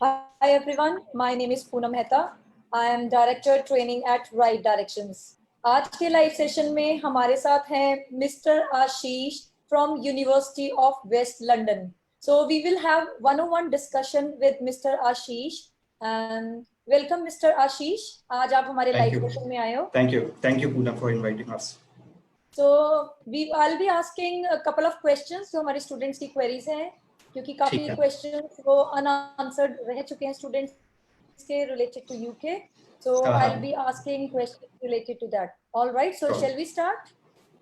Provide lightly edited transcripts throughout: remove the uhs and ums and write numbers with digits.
Hi everyone, my name is Poonam Mehta. I am Director Training at Right Directions. आज के live session में हमारे साथ हैं mister Ashish from University of West London. So we will have one-on-one discussion with Mr. Ashish and welcome Mr. Ashish. आज आप हमारे live session में आए हो. Thank you Poonam for inviting us. So I'll be asking a couple of questions जो हमारे students की queries हैं क्योंकि काफी क्वेश्चंस वो अनआंसर्ड रह चुके हैं स्टूडेंट्स के related to UK so I will be asking questions related to that alright so shall we start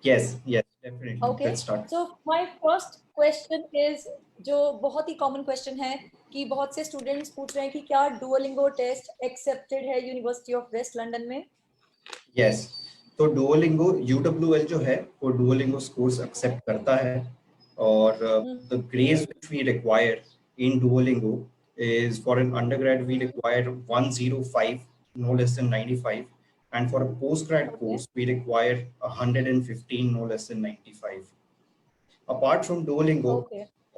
yes definitely okay let's start so my first question is जो बहुत ही कॉमन क्वेश्चन है कि बहुत से स्टूडेंट्स पूछ रहे हैं कि क्या डुओलिंगो टेस्ट एक्सेप्टेड है यूनिवर्सिटी ऑफ वेस्ट लंदन में yes तो डुओलिंगो UWL जो है वो डुओलिंगो स्कोर्स एक्सेप्ट करता है और the grades which we require in Duolingo is for an undergrad we require 105 no less than 95 and for a postgrad course we require 115 no less than 95 apart from Duolingo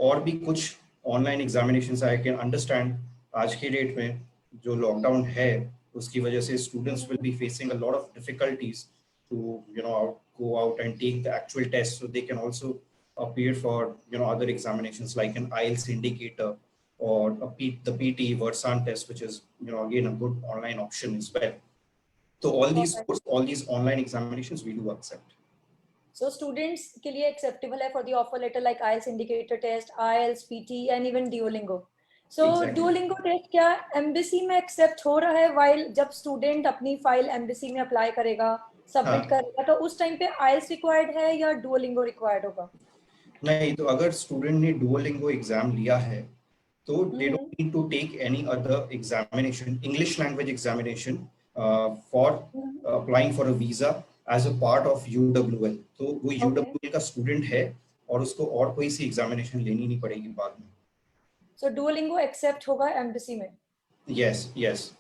और भी कुछ online examinations I can understand आज की date में जो lockdown है उसकी वजह से students will be facing a lot of difficulties to go out and take the actual test so they can also appear for other examinations like an IELTS indicator or the PT Versan test, which is again a good online option as well. So all these online examinations we do accept. So students के लिए acceptable है for the offer letter like IELTS indicator test, IELTS, PT and even Duolingo. So Duolingo test क्या embassy में accept हो रहा है while जब student अपनी file embassy में apply करेगा, submit करेगा तो उस time पे IELTS required है या Duolingo required होगा? नहीं तो अगर स्टूडेंट ने डुओलिंगो एग्जाम लिया है तो they don't need to take any other examination English language examination for applying for a visa as a part of UWL तो वो UWL का स्टूडेंट है और उसको और कोई सी एग्जामिनेशन लेनी नहीं पड़ेगी बाद में सो डुओलिंगो एक्सेप्ट होगा एम्बेसी में yes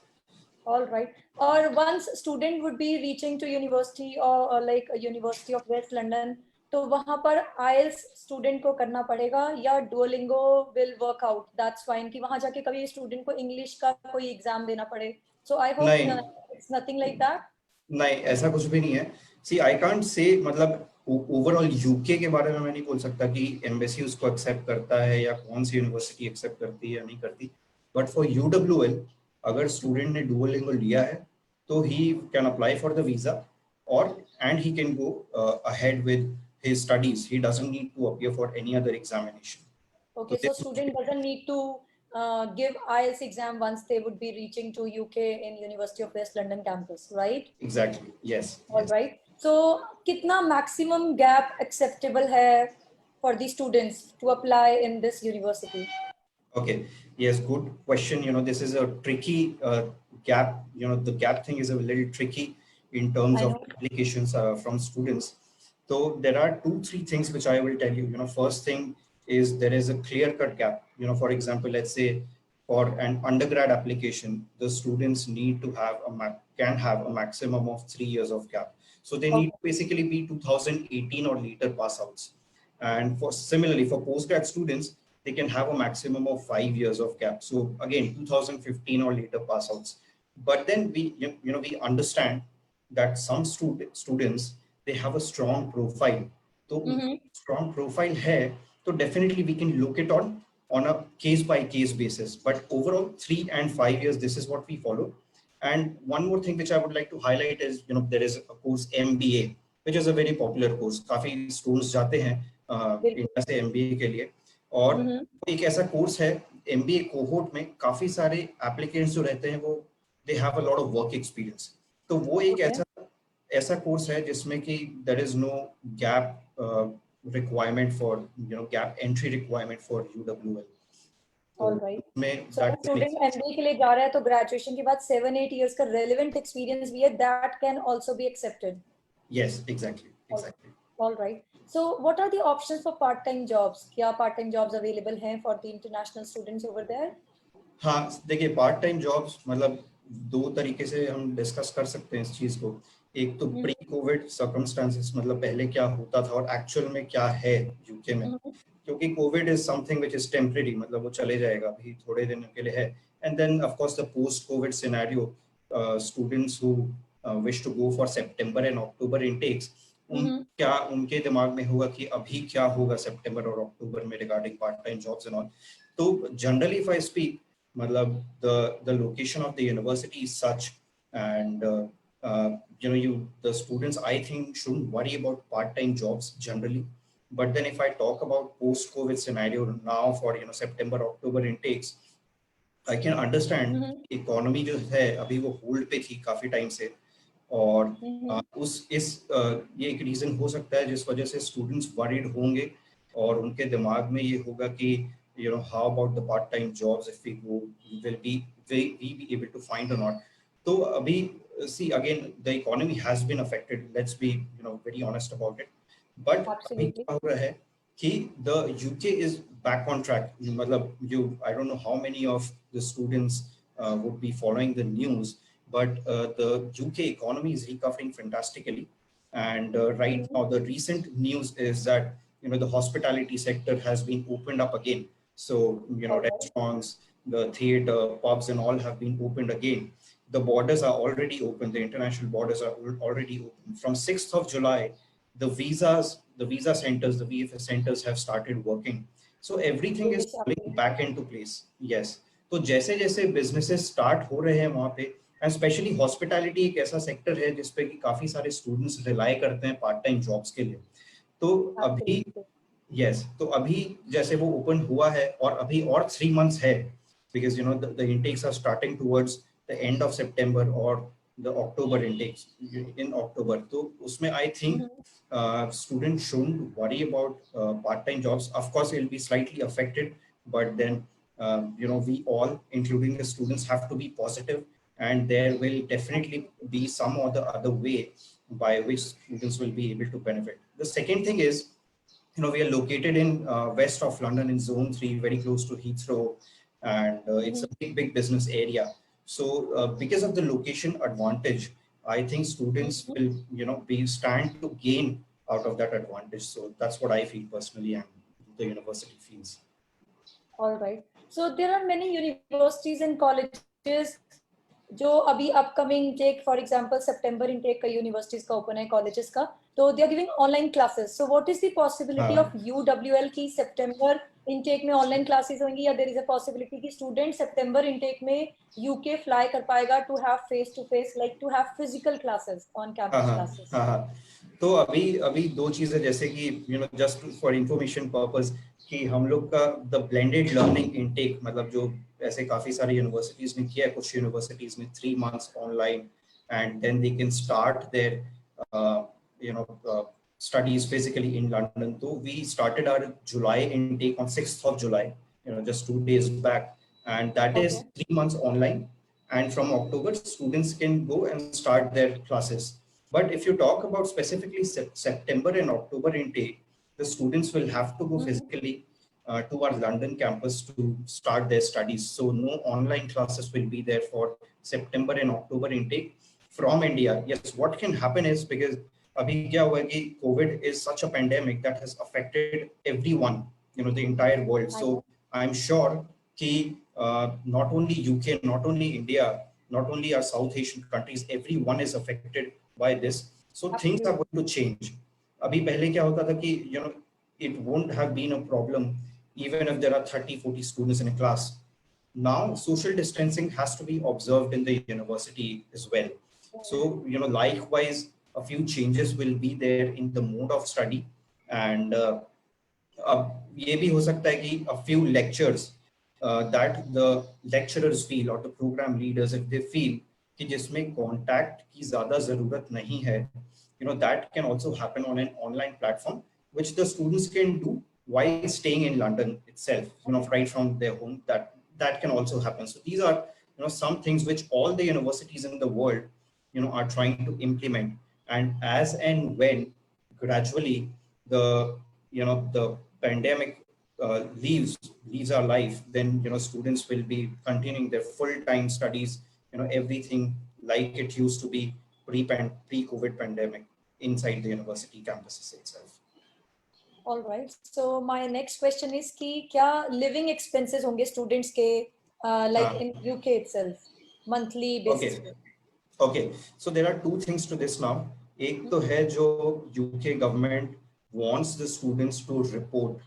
all right और once student would be reaching to university or like a University of West London तो वहां पर IELTS स्टूडेंट को करना पड़ेगा या Duolingo will work out that's fine कि वहां जाके कभी स्टूडेंट को इंग्लिश का कोई एग्जाम देना पड़े so I hope it's nothing like that नहीं ऐसा कुछ भी नहीं है सी आई कांट से मतलब ओवरऑल यूके के बारे में मैं नहीं बोल सकता कि एम्बेसी उसको एक्सेप्ट करता है या कौन सी यूनिवर्सिटी एक्सेप्ट करती है या नहीं करती बट फॉर UWL अगर स्टूडेंट ने डुओलिंगो लिया है तो he can apply for the visa और and he can go ahead with his studies. He doesn't need to appear for any other examination. Okay, so student doesn't need to give IELTS exam once they would be reaching to UK in University of West London campus, right? Exactly. Yes. All right. So, कितना maximum gap acceptable है for the students to apply in this university? Okay. Yes. Good question. This is a tricky gap. The gap thing is a little tricky in terms of applications from students. So there are 2-3 things which I will tell you. First thing is there is a clear-cut gap. For example, let's say for an undergrad application, the students need to have can have a maximum of 3 years of gap. So they need to basically be 2018 or later pass outs. And similarly for postgrad students, they can have a maximum of 5 years of gap. So again, 2015 or later pass outs. But then we understand that some students they have a strong profile so strong profile hai so definitely we can look it on a case by case basis but overall 3 and 5 years this is what we follow and one more thing which I would like to highlight is there is a course MBA which is a very popular course काफी students जाते हैं India से MBA के लिए और एक ऐसा course है MBA कोहोर्ट में काफी सारे एप्लीकेंट्स जो रहते हैं वो they have a lot of work experience तो वो एक ऐसा कोर्स है जिसमें कि there is no gap requirement for gap entry requirement for UWL. All right. So student MBA के लिए जा रहा है तो graduation के बाद 7-8 years का relevant experience भी है that can also be accepted. Yes, exactly. All right. So what are the options for part-time jobs? क्या part-time jobs available हैं for the international students over there? हाँ देखिए part-time jobs मतलब दो तरीके से हम डिस्कस कर सकते हैं इस चीज को एक तो प्री कोविड सर्कमस्टांसेस मतलब पहले क्या होता था और एक्चुअल में क्या है यूके में क्योंकि Covid is something which is temporary, मतलब वो चले जाएगा, अभी थोड़े दिन के लिए है. And then of course the post COVID scenario, students who wish to go for September and October intakes, क्या उनके दिमाग में होगा कि अभी क्या होगा सितंबर और अक्टूबर में regarding part time jobs and all. तो जनरली इफ आई स्पीक, मतलब the location of the university is such, and the students, I think, shouldn't worry about part-time jobs generally. But then if I talk about post-COVID scenario now for September October intakes, I can understand economy जो है अभी वो hold पे थी काफी time से, और ये एक रीजन हो सकता है जिस वजह से स्टूडेंट्स वरीड होंगे और उनके दिमाग में ये होगा कि how about the part time jobs, if we go, will we be able to find or not. तो अभी see again, the economy has been affected, let's be very honest about it, but अभी क्या हो रहा है कि the UK is back on track. मतलब I don't know how many of the students would be following the news, but the UK economy is recovering fantastically, and right now the recent news is that the hospitality sector has been opened up again. So restaurants, the theater, pubs and all have been opened again. The borders are already open, the international borders are already open. From 6th of July, the visa centers, the VFS centers have started working. So everything is falling back into place. Yes. तो जैसे जैसे businesses start हो रहे हैं वहाँ पे, and especially hospitality एक ऐसा sector है जिसपे कि काफी सारे students rely करते हैं part time jobs के लिए. तो अभी तो अभी जैसे वो ओपन हुआ है और अभी और 3 months है, because the intakes are starting towards the end of September or the October intakes in October. तो उसमें I think students shouldn't worry about part-time jobs. Of course, it will be slightly affected, but then we all, including the students, have to be positive, and there will definitely be some or the other way by which students will be able to benefit. The second thing is, we are located in west of London in Zone 3, very close to Heathrow, and it's a big business area. So because of the location advantage, I think students will, be stand to gain out of that advantage. So that's what I feel personally, and the university feels. All right. So there are many universities and colleges जो अभी upcoming intake, for example सितंबर intake का universities का open है, colleges का, तो they are giving online classes. So what is the possibility of UWL की सितंबर इंटेक में ऑनलाइन क्लासेस होंगी, या देयर इज अ पॉसिबिलिटी कि स्टूडेंट सितंबर इंटेक में यूके फ्लाई कर पाएगा to have face to face, like to have physical classes, on campus classes? तो अभी दो चीजें, जैसे कि जस्ट फॉर इंफॉर्मेशन पर्पस, कि हम लोग का द ब्लेंडेड लर्निंग इनटेक, मतलब जो ऐसे काफी सारी यूनिवर्सिटीज ने किया है, कुछ यूनिवर्सिटीज में 3 months online, and then they can start their studies physically in London. So we started our July intake on 6th of July, just 2 days back, and that is 3 months online, and from October students can go and start their classes. But if you talk about specifically September and October intake, the students will have to go physically to our London campus to start their studies. So no online classes will be there for September and October intake from India. Yes, what can happen is, because अभी क्या हुआ है कि COVID is such a pandemic that has affected everyone, the entire world. So I'm sure कि not only UK, not only India, not only our South Asian countries, everyone is affected by this. So things are going to change. अभी पहले क्या होता था कि it won't have been a problem even if there are 30-40 students in a class. Now social distancing has to be observed in the university as well. So likewise a few changes will be there in the mode of study, and अब ये भी हो सकता है कि a few lectures that the lecturers feel or the program leaders, if they feel कि जिसमें contact की ज़्यादा ज़रूरत नहीं है, that can also happen on an online platform, which the students can do while staying in London itself, right from their home. That can also happen. So these are some things which all the universities in the world are trying to implement, and as and when gradually the the pandemic leaves our life, then students will be continuing their full-time studies, everything like it used to be pre-COVID pandemic inside the university campuses itself. All right. So my next question is कि क्या living expenses होंगे students के like Uh, in UK itself monthly basis okay. पे? Okay, so there are two things to this now. एक तो है जो UK government wants the students to report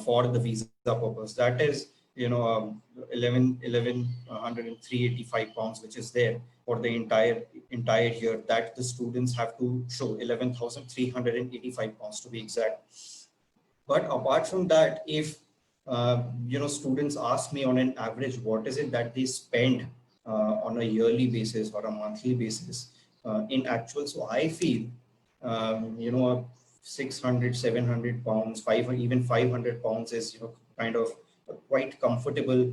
for the visa purpose. That is, 11,385 pounds, which is there for the entire year. That the students have to show 11,385 pounds to be exact. But apart from that, if students ask me on an average, what is it that they spend on a yearly basis or a monthly basis in actual? So I feel, 600, 700 pounds, even 500 pounds is, kind of a quite comfortable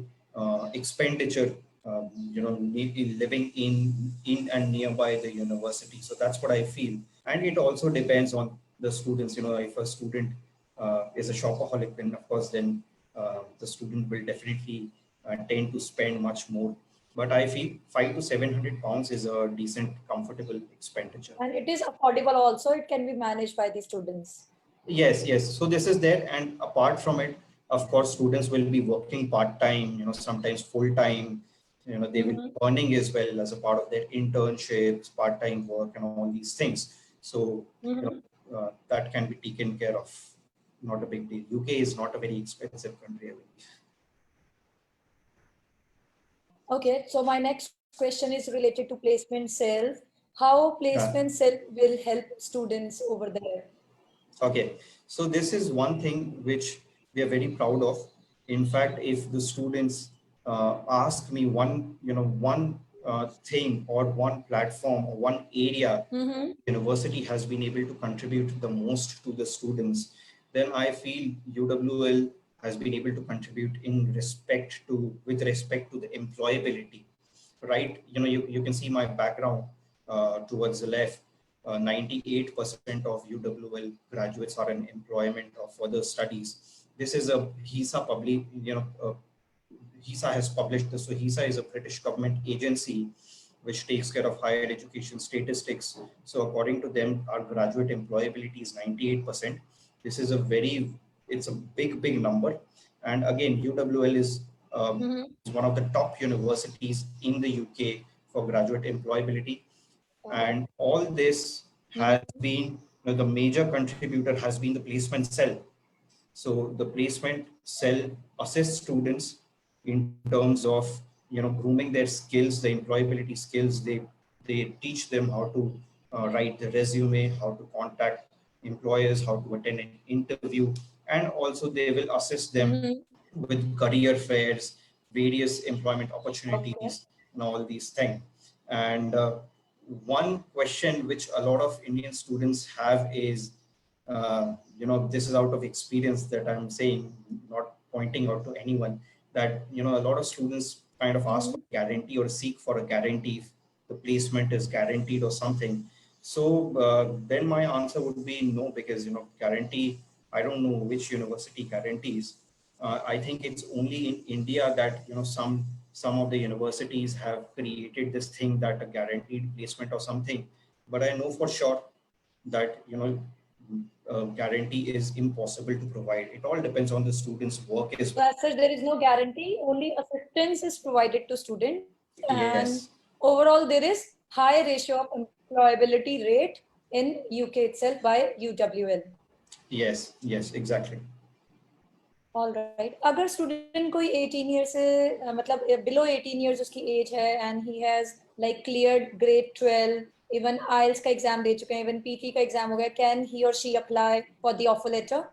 expenditure, living in and nearby the university. So that's what I feel. And it also depends on the students. If a student is a shopaholic, then of course, then the student will definitely tend to spend much more. But I feel 500 to 700 pounds is a decent, comfortable expenditure. and it is affordable also. It can be managed by the students. Yes, yes. So this is there, and apart from it, of course, students will be working part time. Sometimes full time. They will be earning as well as a part of their internships, part time work, and all these things. So that can be taken care of. Not a big deal. UK is not a very expensive country, I believe. Okay, so my next question is related to placement cell. How placement cell will help students over there? Okay, so this is one thing which we are very proud of. In fact, if the students ask me one thing or one platform or one area university has been able to contribute the most to the students, then I feel UWL has been able to contribute with respect to the employability, right? You can see my background towards the left. 98% of UWL graduates are in employment or further studies. This is a HISA public, HISA has published this. So HISA is a British government agency which takes care of higher education statistics. So according to them, our graduate employability is 98%. This is it's a big number. And again, UWL is one of the top universities in the UK for graduate employability. And all this has been, the major contributor has been the placement cell. So the placement cell assists students in terms of, grooming their skills, the employability skills. They teach them how to write the resume, how to contact employers, how to attend an interview, and also they will assist them with career fairs, various employment opportunities, and all these things. And one question which a lot of Indian students have is, this is out of experience that I'm saying, not pointing out to anyone, that, a lot of students kind of ask for a guarantee or seek for a guarantee if the placement is guaranteed or something. So then my answer would be no, because, guarantee, I don't know which university guarantees. I think it's only in India that, some of the universities have created this thing that a guaranteed placement or something. But I know for sure that, guarantee is impossible to provide. It all depends on the student's work as well. As such, there is no guarantee. Only assistance is provided to students, and Yes. overall, there is high ratio of employability rate in UK itself by UWL. Yes. Yes. Exactly. All right. अगर student कोई 18 years से मतलब below 18 years उसकी age है and he has like cleared grade 12, even IELTS का exam दे चुके हैं, even PT का exam हो गया, can he or she apply for the offer letter?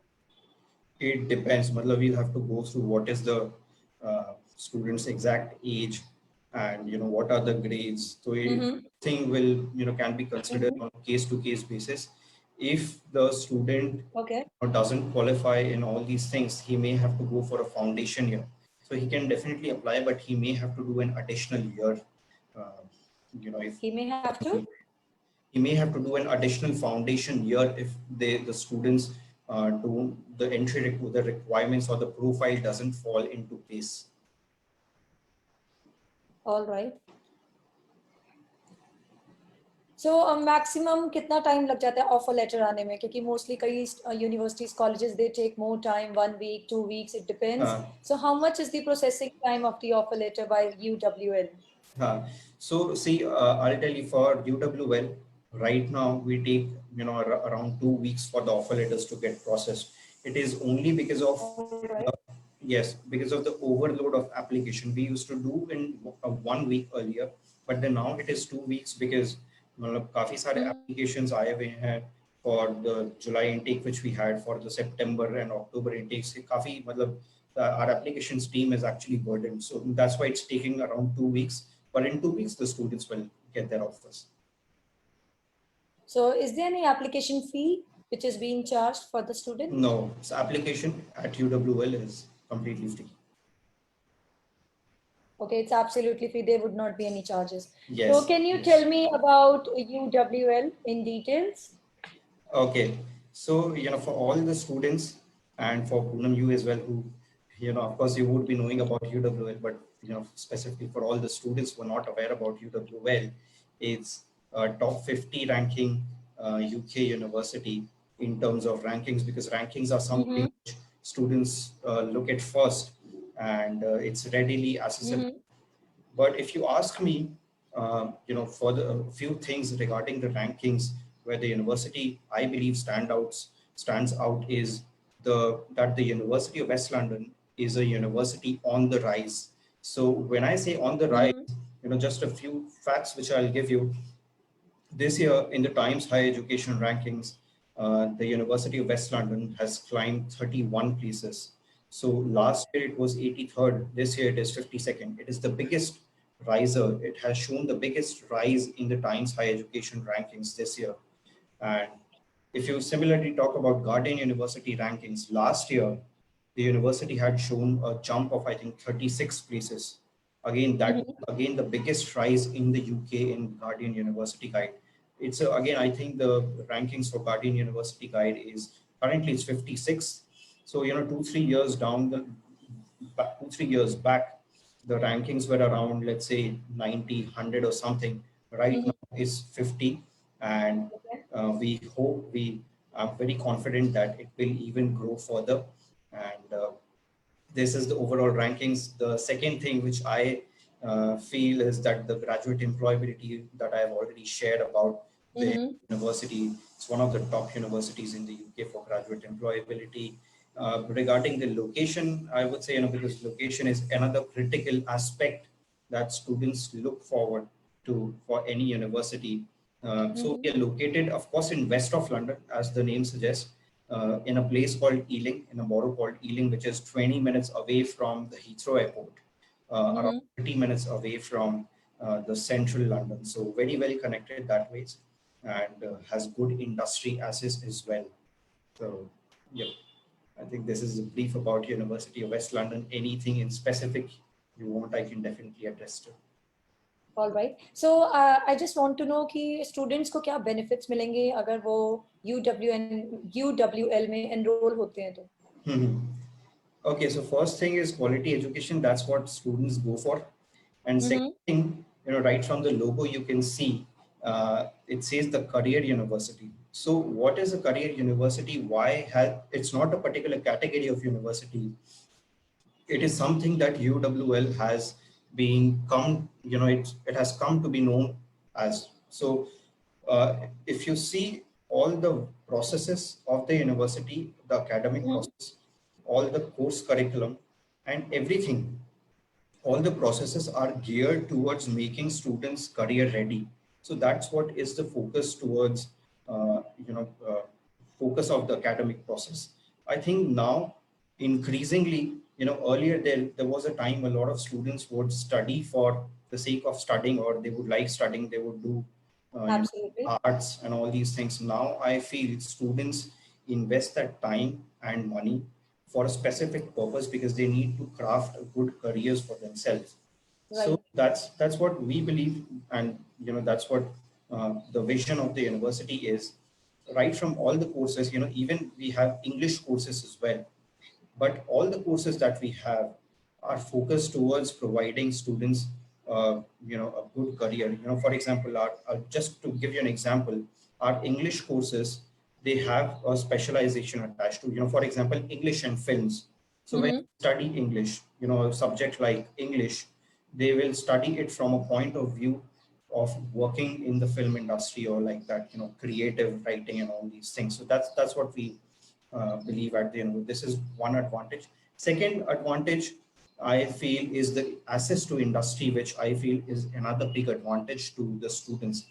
It depends. Matlab, we'll have to go through what is the student's exact age, and what are the grades. So thing will can be considered on case to case basis. If the student doesn't qualify in all these things, he may have to go for a foundation year. So he can definitely apply, but he may have to do an additional year. If He may have to. He may have to do an additional foundation year if the students do the the requirements or the profile doesn't fall into place. All right. So maximum कितना time लग जाता है offer letter आने में, क्योंकि mostly कई universities colleges they take more time, 1 week 2 weeks, it depends. So how much is the processing time of the offer letter by UWL? So see, I'll tell you, for UWL right now we take around 2 weeks for the offer letters to get processed. It is only because of Alright. the, yes, because of the overload of application. We used to do in 1 week earlier, but then now it is 2 weeks because मतलब काफी सारे applications आए हुए हैं for the July intake which we had, for the September and October intakes. काफी मतलब our applications team is actually burdened, so that's why it's taking around 2 weeks. But in 2 weeks, the students will get their offers. So is there any application fee which is being charged for the student? No, so application at UWL is completely free. Okay, it's absolutely free. There would not be any charges. Yes. So can you tell me about UWL in details? Okay, so for all the students and for Poonam, you as well, who of course you would be knowing about UWL, but specifically for all the students who are not aware about UWL, it's a top 50 ranking UK university in terms of rankings, because rankings are something which students look at first, and it's readily accessible. But if you ask me, for the few things regarding the rankings, where the university I believe stands out is that the University of West London is a university on the rise. So when I say on the rise, just a few facts which I'll give you. This year in the Times Higher Education rankings, the University of West London has climbed 31 places. So last year it was 83rd, this year it is 52nd. It is the biggest riser. It has shown the biggest rise in the Times Higher Education rankings this year. And if you similarly talk about Guardian University rankings, last year the university had shown a jump of, I think, 36 places. Again, again the biggest rise in the UK in Guardian University Guide. It's again, I think the rankings for Guardian University Guide is currently it's 56. So 2-3 years down the 2-3 years back, the rankings were around, let's say, 90, 100 or something. Right now is 50, and I'm very confident that it will even grow further. And this is the overall rankings. The second thing which I feel is that the graduate employability that I have already shared about the university. It's one of the top universities in the UK for graduate employability. Regarding the location, I would say, because location is another critical aspect that students look forward to for any university. So we are located, of course, in west of London, as the name suggests, in a place called Ealing, in a borough called Ealing, which is 20 minutes away from the Heathrow Airport, around 30 minutes away from the central London. So very well connected that way, and has good industry access as well. So yeah, I think this is a brief about University of West London. Anything in specific you want, I can definitely address to. All right. So I just want to know कि students को क्या benefits मिलेंगे अगर वो UWL में enroll होते हैं तो? Okay, so first thing is quality education. That's what students go for. And second thing, right from the logo, you can see it says the Career University. So what is a career university? Why it's not a particular category of university. It is something that UWL has it has come to be known as. So if you see all the processes of the university, the academic process, all the course curriculum and everything, all the processes are geared towards making students career ready. So that's what is the focus towards, focus of the academic process. I think now increasingly, earlier there was a time a lot of students would study for the sake of studying, or they would like studying, they would do arts and all these things. Now I feel students invest that time and money for a specific purpose because they need to craft good careers for themselves. Right. So that's what we believe, and that's what the vision of the university is. Right from all the courses, even we have English courses as well, but all the courses that we have are focused towards providing students a good career. For example, just to give you an example, our English courses, they have a specialization attached to, for example, English and films. So when you study English, a subject like English, they will study it from a point of view of working in the film industry, or like that, creative writing and all these things. So that's what we believe at the end. This is one advantage. Second advantage, I feel, is the access to industry, which I feel is another big advantage to the students.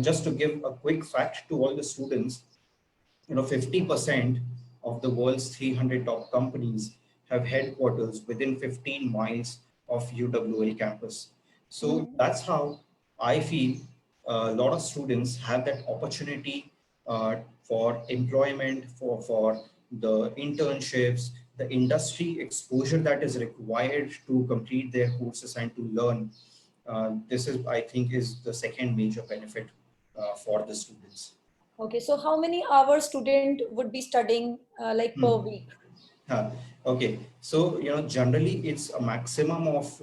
Just to give a quick fact to all the students, 50% of the world's 300 top companies have headquarters within 15 miles of UWL campus. So that's how I feel a lot of students have that opportunity for employment, for the internships, the industry exposure that is required to complete their courses and to learn. This is, I think, is the second major benefit for the students. Okay, so how many hours student would be studying like per week? Okay, so generally it's a maximum of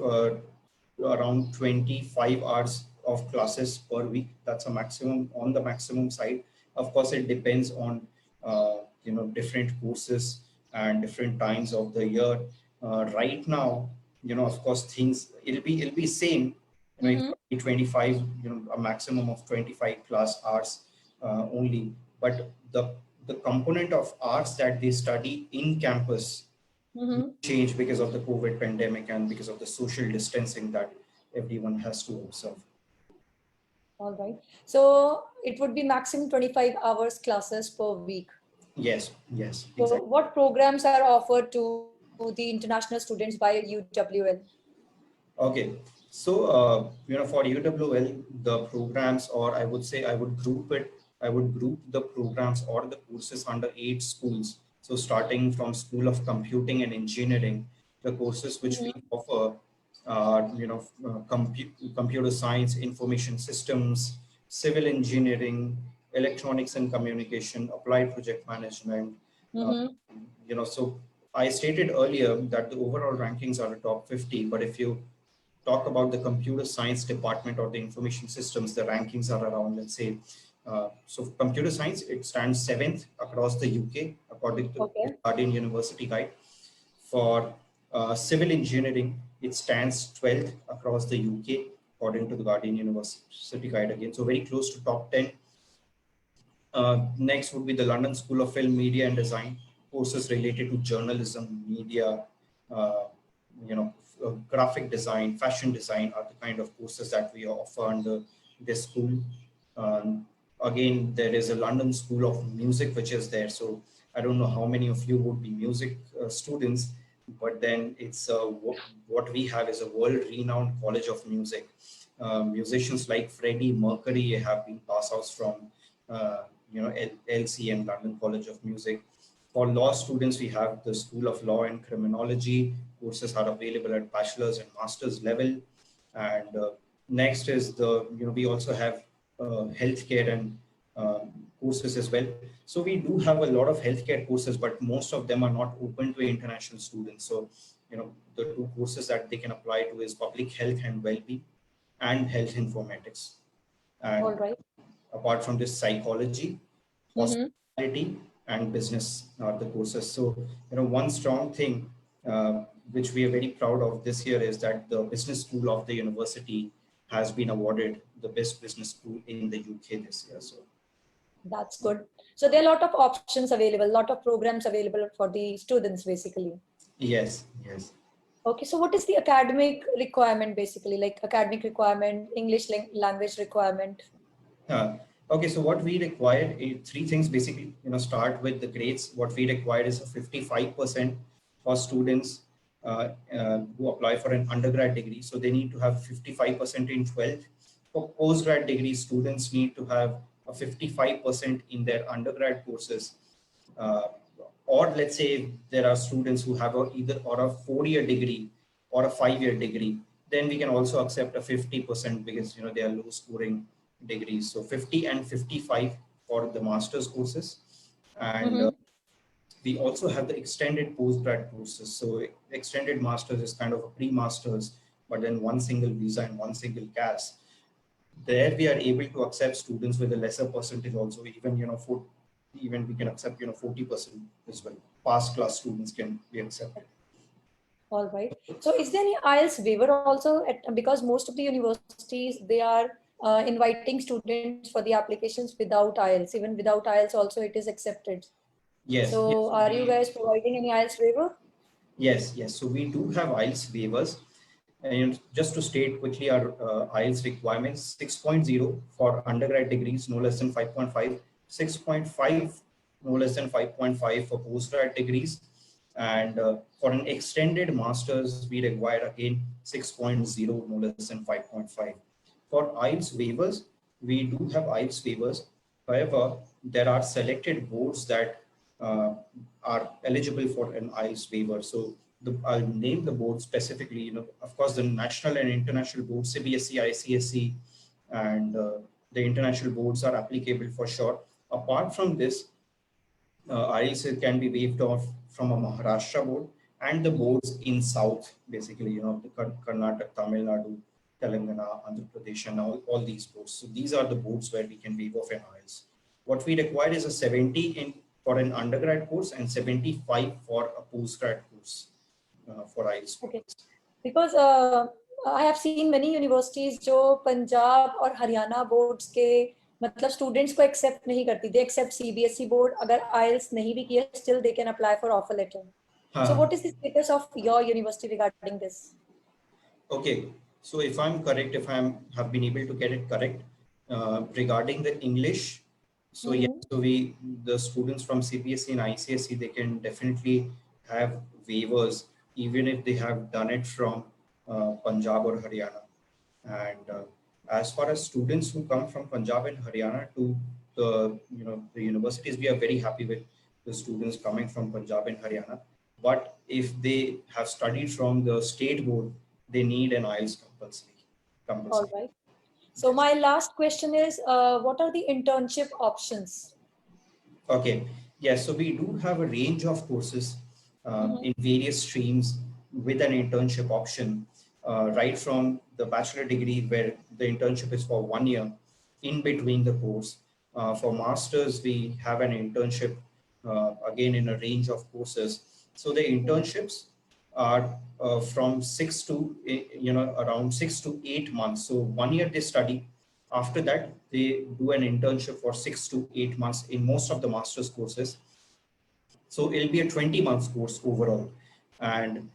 around 25 hours of classes per week. That's a maximum, on the maximum side. Of course, it depends on different courses and different times of the year. Right now, of course, things it'll be same. It could be 25, a maximum of 25 class hours only. But the component of hours that they study in campus change because of the COVID pandemic and because of the social distancing that everyone has to observe. All right. So it would be maximum 25 hours classes per week. Yes, yes, So exactly. what programs are offered to the international students by UWL? Okay, so for UWL, the programs, or I would say I would group the programs or the courses under 8 schools. So starting from School of Computing and Engineering, the courses which we offer are, computer science, information systems, civil engineering, electronics and communication, applied project management. So I stated earlier that the overall rankings are the top 50, but if you talk about the computer science department or the information systems, the rankings are around, let's say, so computer science, it stands 7th across the UK, according to the Guardian University Guide. For civil engineering, it stands 12th across the UK, according to the Guardian University Guide again. So very close to top 10. Next would be the London School of Film, Media and Design, courses related to journalism, media, uh, graphic design, fashion design are the kind of courses that we offer under this school. Again, there is a London School of Music, which is there. So I don't know how many of you would be music students, but then it's what we have is a world-renowned college of music. Musicians like Freddie Mercury have been passed out from LCM, London College of Music. For law students, we have the School of Law and Criminology. Courses are available at bachelor's and master's level. And next is we also have healthcare and courses as well. So we do have a lot of healthcare courses, but most of them are not open to international students. So, the two courses that they can apply to is public health and well-being and health informatics. And all right. Apart from this, psychology, hospitality, and business are the courses. So, one strong thing which we are very proud of this year is that the business school of the university has been awarded the best business school in the UK this year. So that's good. So there are a lot of options available, a lot of programs available for the students, basically. Yes, yes. Okay, so what is the academic requirement, basically, like academic requirement, English language requirement? Okay, so what we require is 3 things basically. Start with the grades. What we require is a 55% for students who apply for an undergrad degree. So they need to have 55% in 12th. For postgrad degree, students need to have a 55% in their undergrad courses. Or let's say there are students who have either a 4-year degree or a 5-year degree, then we can also accept a 50% because they are low scoring degrees. So 50 and 55 for the master's courses. And we also have the extended postgrad courses. So extended masters is kind of a pre-masters, but then one single visa and one single CAS. There we are able to accept students with a lesser percentage also, even, even we can accept, 40% as well. Past class students can be accepted. All right. So is there any IELTS waiver also because most of the universities, they are inviting students for the applications without IELTS, even without IELTS also it is accepted. Yes. So yes. are you guys providing any IELTS waiver? Yes. So we do have IELTS waivers. And just to state quickly our IELTS requirements: 6.0 for undergrad degrees, no less than 5.5, 6.5, no less than 5.5 for postgrad degrees. And for an extended master's, we require again 6.0, no less than 5.5. For IELTS waivers, we do have IELTS waivers. However, there are selected boards that are eligible for an IELTS waiver. So I'll name the board specifically. Of course, the national and international boards, CBSE, ICSE, and the international boards are applicable for sure. Apart from this, IELTS can be waived off from a Maharashtra board and the boards in South, basically, the Karnataka, Tamil Nadu, Telangana, Andhra Pradesh, and all these boards. So these are the boards where we can waive off an IELTS. What we require is a 70 for an undergrad course and 75 for a postgrad course for IELTS. Okay. Because I have seen many universities जो पंजाब और Haryana boards के मतलब students को accept नहीं करती. They accept CBSE board. अगर IELTS नहीं भी किया, still they can apply for offer letter. So what is the status of your university regarding this? Okay, so if I'm correct, if have been able to get it correct regarding the English, so yes, so the students from CBSE and ICSE, they can definitely have waivers even if they have done it from Punjab or Haryana. And as far as students who come from Punjab and Haryana to the universities, we are very happy with the students coming from Punjab and Haryana. But if they have studied from the state board, they need an IELTS compulsory. All right. So my last question is, what are the internship options? Okay. Yes. So we do have a range of courses in various streams with an internship option, right from the bachelor degree where the internship is for 1 year in between the course. For masters, we have an internship again in a range of courses. So the internships are from 6 to around 6 to 8 months. So 1 year they study. After that, they do an internship for 6 to 8 months in most of the master's courses. So it'll be a 20 months course overall. And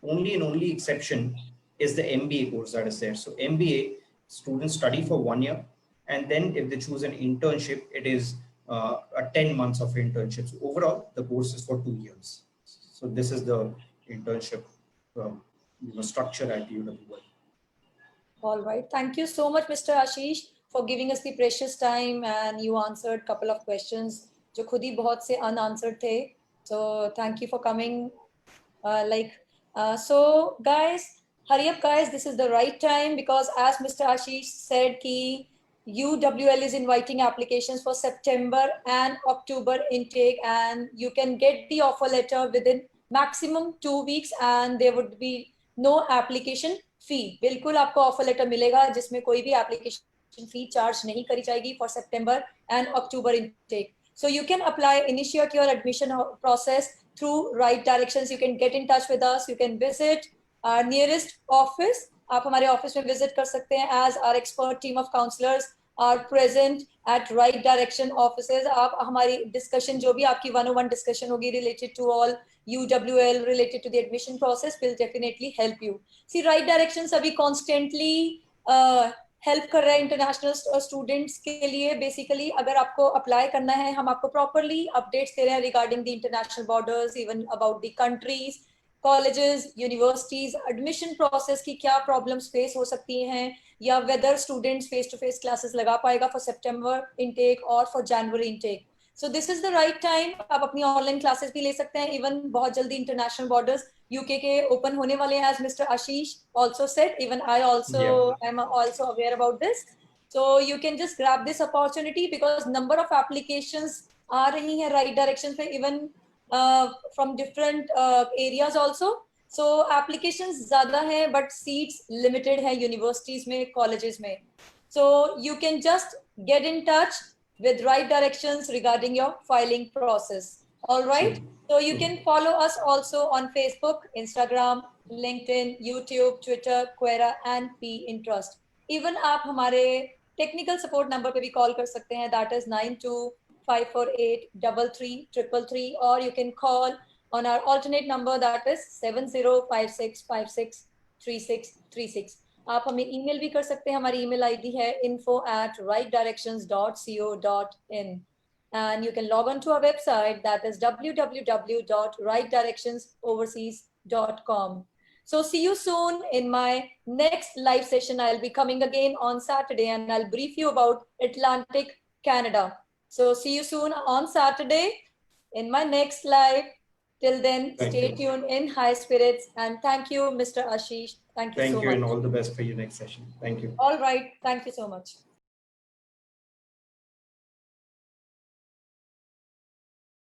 only exception is the MBA course that is there. So MBA students study for 1 year, and then if they choose an internship, it is a 10 months of internships. Overall, the course is for 2 years. So this is the internship structure at UWL. All right. Thank you so much, Mr. Ashish, for giving us the precious time, and you answered a couple of questions जो खुद ही बहुत से unanswered थे. So thank you for coming. So guys, hurry up, guys. This is the right time because as Mr. Ashish said, ki UWL is inviting applications for September and October intake, and you can get the offer letter within maximum 2 weeks, and there would be no application fee. बिल्कुल आपको offer letter मिलेगा जिसमें कोई भी application fee charge नहीं करी जाएगी for September and October intake. So you can apply, initiate your admission process through right directions. You can get in touch with us. You can visit our nearest office. आप हमारे office में visit कर सकते हैं as our expert team of counselors are present at right direction offices. आप हमारी discussion जो भी आपकी 101 discussion होगी related to all UWL related to the admission process will definitely help you. See, right directions अभी constantly हेल्प कर रहा है इंटरनेशनल स्टूडेंट्स के लिए. बेसिकली अगर आपको अप्लाई करना है, हम आपको प्रॉपरली अपडेट्स दे रहे हैं regarding the international borders, even about the countries, colleges, universities, admission process की क्या प्रॉब्लम्स फेस हो सकती हैं, या whether students face to face classes लगा पाएगा फॉर सितंबर इनटेक और फॉर जनवरी intake. So this is the right time. आप अपनी ऑनलाइन क्लासेस भी ले सकते हैं. इवन बहुत जल्दी इंटरनेशनल बॉर्डर्स यूके के ओपन होने वाले हैं, as Mr. Ashish also said. Even I also am also aware about this. So you can just grab this opportunity because number of applications आ रही हैं right direction पे, even from different areas also. So applications ज़्यादा हैं but seats limited हैं universities में, colleges में. So you can just get in touch with Right Directions regarding your filing process. All right. So you can follow us also on Facebook, Instagram, LinkedIn, YouTube, Twitter, Quora and Pinterest. Even आप हमारे technical support number पे भी call कर सकते हैं. That is 9254833333, or you can call on our alternate number, that is 7056563636. आप हमें email भी कर सकते हैं. हमारी email ID है info@rightdirections.co.in, and you can log on to our website, that is www.rightdirectionsoverseas.com. So see you soon in my next live session. I'll be coming again on Saturday and I'll brief you about Atlantic Canada. So see you soon on Saturday in my next live. Till then, stay tuned in high spirits, and thank you, Mr. Ashish. Thank you so much. And all the best for your next session. Thank you. All right. Thank you so much.